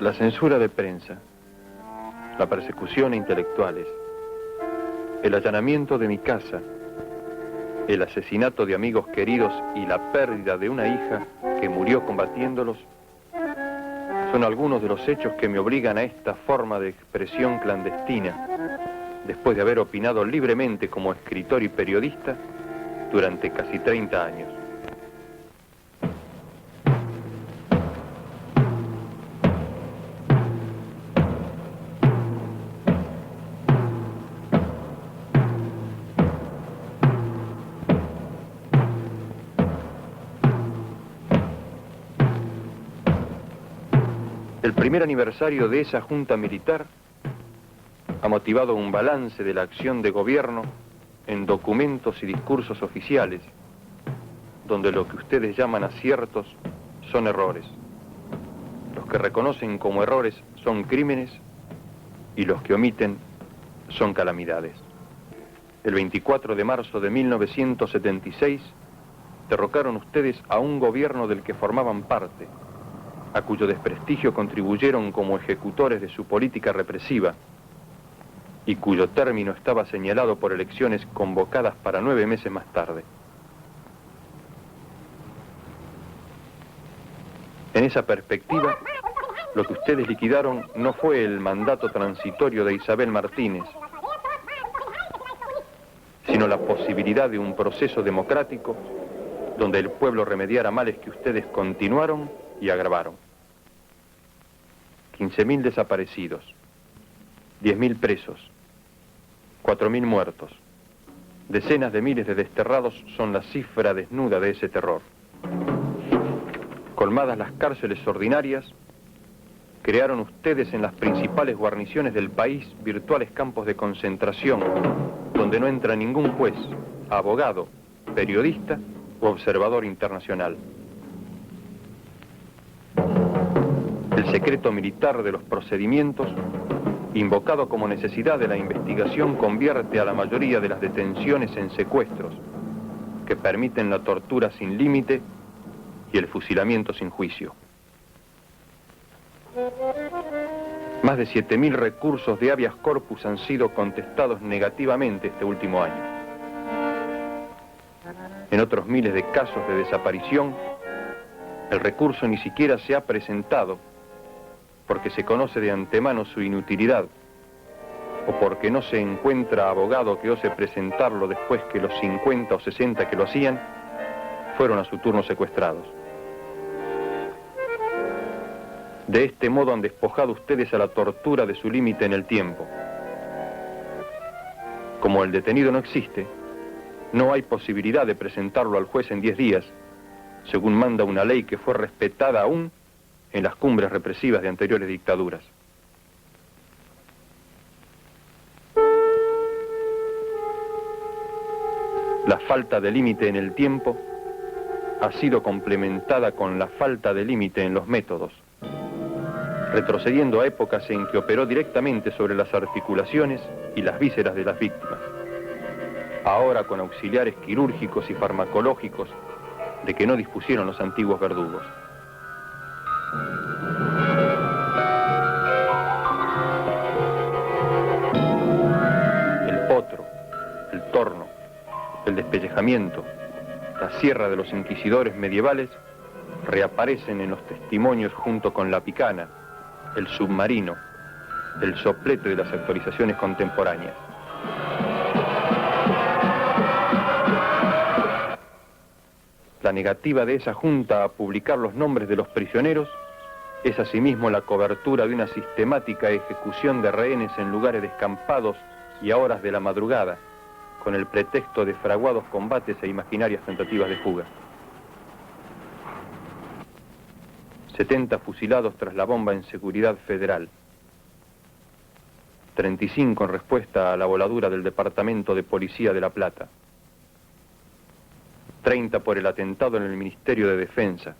La censura de prensa, la persecución a intelectuales, el allanamiento de mi casa, el asesinato de amigos queridos y la pérdida de una hija que murió combatiéndolos son algunos de los hechos que me obligan a esta forma de expresión clandestina, después de haber opinado libremente como escritor y periodista durante casi 30 años. El primer aniversario de esa junta militar ha motivado un balance de la acción de gobierno en documentos y discursos oficiales, donde lo que ustedes llaman aciertos son errores. Los que reconocen como errores son crímenes y los que omiten son calamidades. El 24 de marzo de 1976 derrocaron ustedes a un gobierno del que formaban parte, a cuyo desprestigio contribuyeron como ejecutores de su política represiva y cuyo término estaba señalado por elecciones convocadas para 9 meses más tarde. En esa perspectiva, lo que ustedes liquidaron no fue el mandato transitorio de Isabel Martínez, sino la posibilidad de un proceso democrático donde el pueblo remediara males que ustedes continuaron y agravaron. 15.000 desaparecidos, 10.000 presos, 4.000 muertos, decenas de miles de desterrados son la cifra desnuda de ese terror. Colmadas las cárceles ordinarias, crearon ustedes en las principales guarniciones del país virtuales campos de concentración, donde no entra ningún juez, abogado, periodista o observador internacional. El secreto militar de los procedimientos, invocado como necesidad de la investigación, convierte a la mayoría de las detenciones en secuestros, que permiten la tortura sin límite y el fusilamiento sin juicio. Más de 7.000 recursos de habeas corpus han sido contestados negativamente este último año. En otros miles de casos de desaparición, el recurso ni siquiera se ha presentado porque se conoce de antemano su inutilidad o porque no se encuentra abogado que ose presentarlo después que los 50 o 60 que lo hacían fueron a su turno secuestrados. De este modo han despojado ustedes a la tortura de su límite en el tiempo. Como el detenido no existe, no hay posibilidad de presentarlo al juez en 10 días, según manda una ley que fue respetada aún en las cumbres represivas de anteriores dictaduras. La falta de límite en el tiempo ha sido complementada con la falta de límite en los métodos, retrocediendo a épocas en que operó directamente sobre las articulaciones y las vísceras de las víctimas, ahora con auxiliares quirúrgicos y farmacológicos de que no dispusieron los antiguos verdugos. El potro, el torno, el despellejamiento, la sierra de los inquisidores medievales reaparecen en los testimonios junto con la picana, el submarino, el soplete de las actualizaciones contemporáneas. La negativa de esa junta a publicar los nombres de los prisioneros es asimismo la cobertura de una sistemática ejecución de rehenes en lugares descampados y a horas de la madrugada, con el pretexto de fraguados combates e imaginarias tentativas de fuga. 70 fusilados tras la bomba en Seguridad Federal. 35 en respuesta a la voladura del Departamento de Policía de La Plata. 30 por el atentado en el Ministerio de Defensa.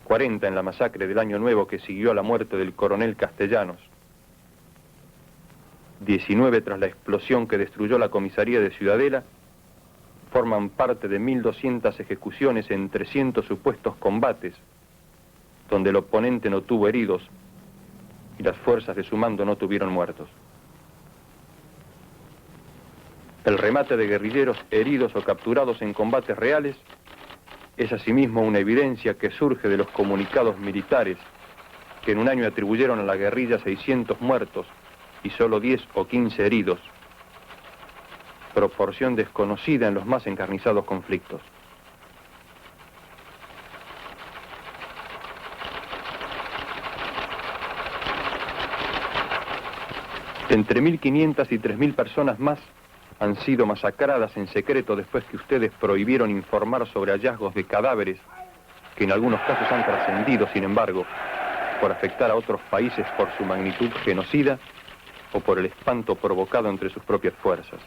40 en la masacre del Año Nuevo que siguió a la muerte del coronel Castellanos. 19 tras la explosión que destruyó la comisaría de Ciudadela, forman parte de 1.200 ejecuciones en 300 supuestos combates, donde el oponente no tuvo heridos y las fuerzas de su mando no tuvieron muertos. El remate de guerrilleros heridos o capturados en combates reales es asimismo una evidencia que surge de los comunicados militares que en un año atribuyeron a la guerrilla 600 muertos y solo 10 o 15 heridos, proporción desconocida en los más encarnizados conflictos. Entre 1.500 y 3.000 personas más han sido masacradas en secreto después que ustedes prohibieron informar sobre hallazgos de cadáveres que en algunos casos han trascendido, sin embargo, por afectar a otros países por su magnitud genocida o por el espanto provocado entre sus propias fuerzas.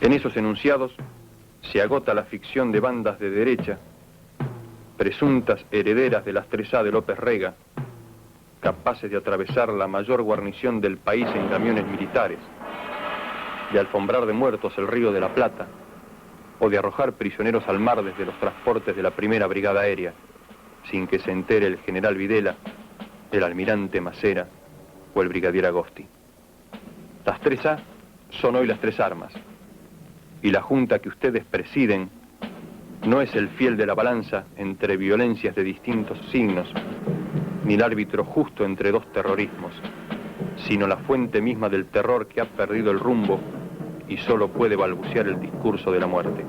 En esos enunciados se agota la ficción de bandas de derecha, presuntas herederas de las 3A de López Rega, capaces de atravesar la mayor guarnición del país en camiones militares, de alfombrar de muertos el río de la Plata, o de arrojar prisioneros al mar desde los transportes de la Primera Brigada Aérea, sin que se entere el general Videla, el almirante Macera o el brigadier Agosti. Las 3A son hoy las 3 armas, y la junta que ustedes presiden no es el fiel de la balanza entre violencias de distintos signos, ni el árbitro justo entre dos terrorismos, sino la fuente misma del terror que ha perdido el rumbo y solo puede balbucear el discurso de la muerte.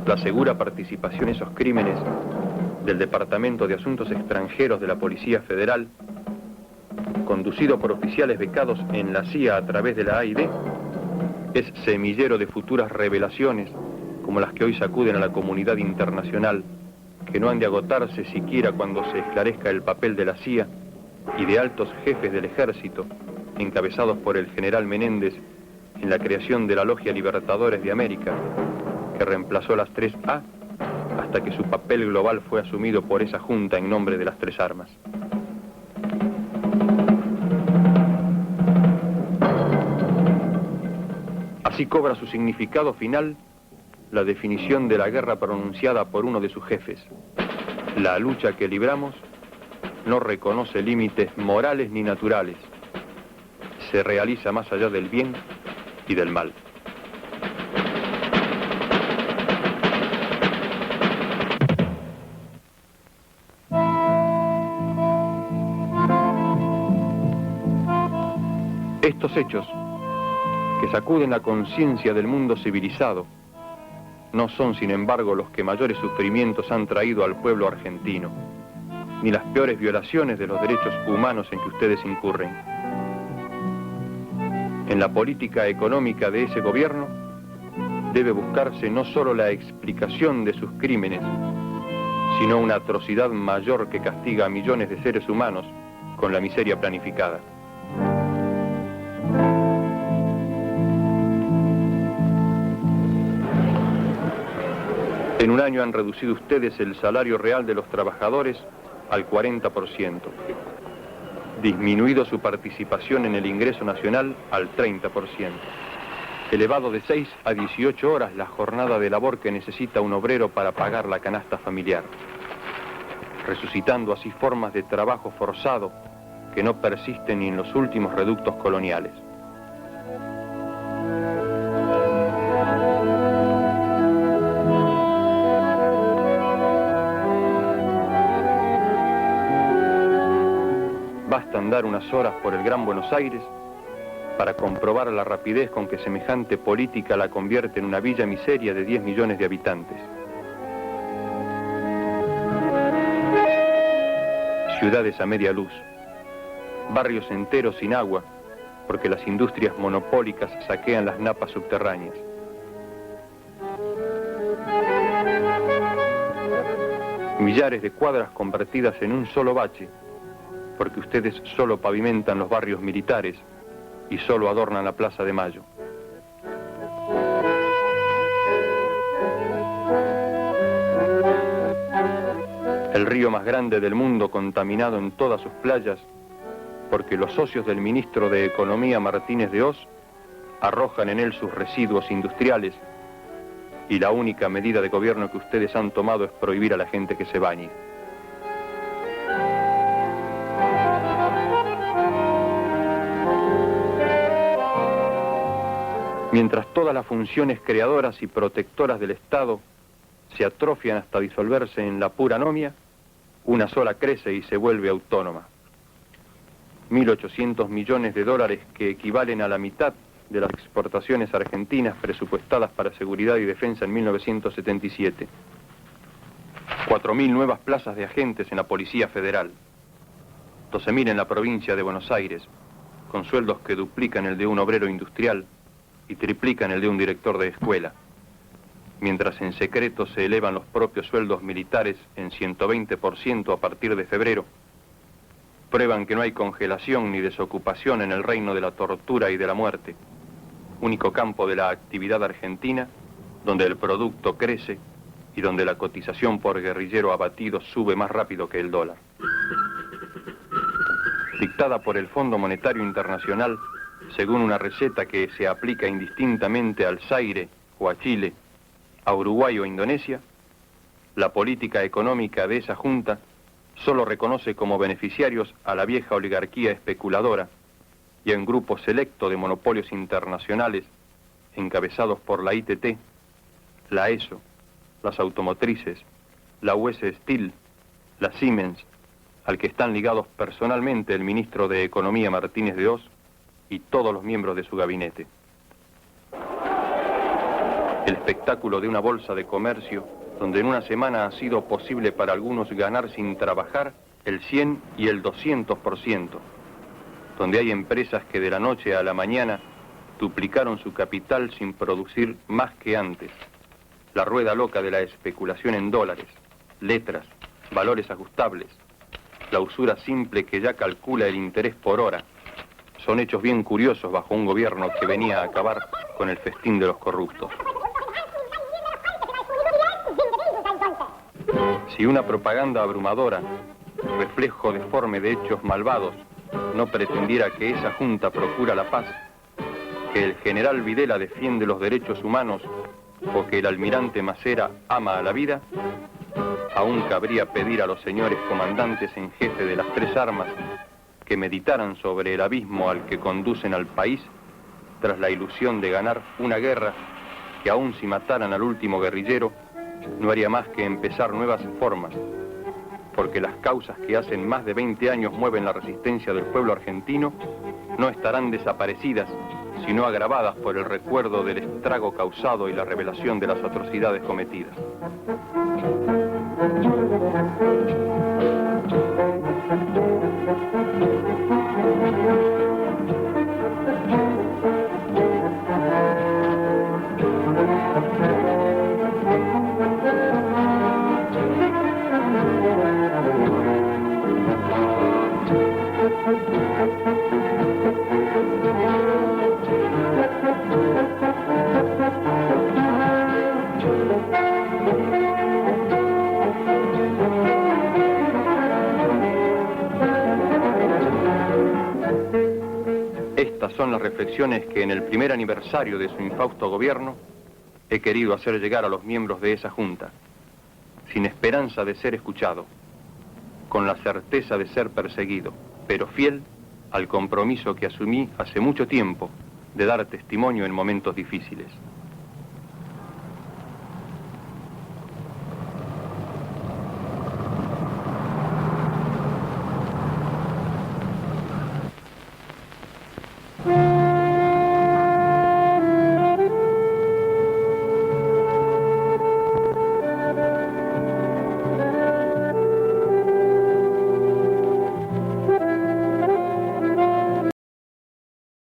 La segura participación en esos crímenes del Departamento de Asuntos Extranjeros de la Policía Federal, conducido por oficiales becados en la CIA a través de la AID, es semillero de futuras revelaciones como las que hoy sacuden a la comunidad internacional, que no han de agotarse siquiera cuando se esclarezca el papel de la CIA y de altos jefes del ejército, encabezados por el general Menéndez, en la creación de la Logia Libertadores de América, que reemplazó las 3A hasta que su papel global fue asumido por esa junta en nombre de las 3 armas. Así cobra su significado final la definición de la guerra pronunciada por uno de sus jefes. La lucha que libramos no reconoce límites morales ni naturales. Se realiza más allá del bien y del mal. Estos hechos, que sacuden la conciencia del mundo civilizado, no son, sin embargo, los que mayores sufrimientos han traído al pueblo argentino, ni las peores violaciones de los derechos humanos en que ustedes incurren. En la política económica de ese gobierno debe buscarse no solo la explicación de sus crímenes, sino una atrocidad mayor que castiga a millones de seres humanos con la miseria planificada. En un año han reducido ustedes el salario real de los trabajadores al 40%, disminuido su participación en el ingreso nacional al 30%, elevado de 6 a 18 horas la jornada de labor que necesita un obrero para pagar la canasta familiar, resucitando así formas de trabajo forzado que no persisten ni en los últimos reductos coloniales. Basta andar unas horas por el Gran Buenos Aires para comprobar la rapidez con que semejante política la convierte en una villa miseria de 10 millones de habitantes. Ciudades a media luz, barrios enteros sin agua, porque las industrias monopólicas saquean las napas subterráneas. Millares de cuadras convertidas en un solo bache, porque ustedes solo pavimentan los barrios militares y solo adornan la Plaza de Mayo. el río más grande del mundo contaminado en todas sus playas, porque los socios del ministro de Economía Martínez de Hoz arrojan en él sus residuos industriales y la única medida de gobierno que ustedes han tomado es prohibir a la gente que se bañe. Mientras todas las funciones creadoras y protectoras del Estado se atrofian hasta disolverse en la pura anomia, una sola crece y se vuelve autónoma. 1.800 millones de dólares que equivalen a la mitad de las exportaciones argentinas presupuestadas para seguridad y defensa en 1977. 4.000 nuevas plazas de agentes en la Policía Federal. 12.000 en la provincia de Buenos Aires, con sueldos que duplican el de un obrero industrial y triplican el de un director de escuela, mientras en secreto se elevan los propios sueldos militares en 120% a partir de febrero, prueban que no hay congelación ni desocupación en el reino de la tortura y de la muerte, único campo de la actividad argentina donde el producto crece y donde la cotización por guerrillero abatido sube más rápido que el dólar. Dictada por el Fondo Monetario Internacional, según una receta que se aplica indistintamente al Zaire o a Chile, a Uruguay o Indonesia, la política económica de esa junta solo reconoce como beneficiarios a la vieja oligarquía especuladora y a un grupo selecto de monopolios internacionales encabezados por la ITT, la ESO, las automotrices, la US Steel, la Siemens, al que están ligados personalmente el ministro de Economía Martínez de Hoz y todos los miembros de su gabinete. El espectáculo de una bolsa de comercio donde en una semana ha sido posible para algunos ganar sin trabajar el 100 y el 200%, donde hay empresas que de la noche a la mañana duplicaron su capital sin producir más que antes. La rueda loca de la especulación en dólares, letras, valores ajustables, la usura simple que ya calcula el interés por hora, son hechos bien curiosos bajo un gobierno que venía a acabar con el festín de los corruptos. Si una propaganda abrumadora, reflejo deforme de hechos malvados, no pretendiera que esa junta procura la paz, que el general Videla defiende los derechos humanos o que el almirante Macera ama a la vida, aún cabría pedir a los señores comandantes en jefe de las tres armas que meditaran sobre el abismo al que conducen al país tras la ilusión de ganar una guerra que aún si mataran al último guerrillero no haría más que empezar nuevas formas, porque las causas que hacen más de 20 años mueven la resistencia del pueblo argentino no estarán desaparecidas, sino agravadas por el recuerdo del estrago causado y la revelación de las atrocidades cometidas. Estas son las reflexiones que en el primer aniversario de su infausto gobierno he querido hacer llegar a los miembros de esa junta, sin esperanza de ser escuchado, con la certeza de ser perseguido, pero fiel al compromiso que asumí hace mucho tiempo de dar testimonio en momentos difíciles.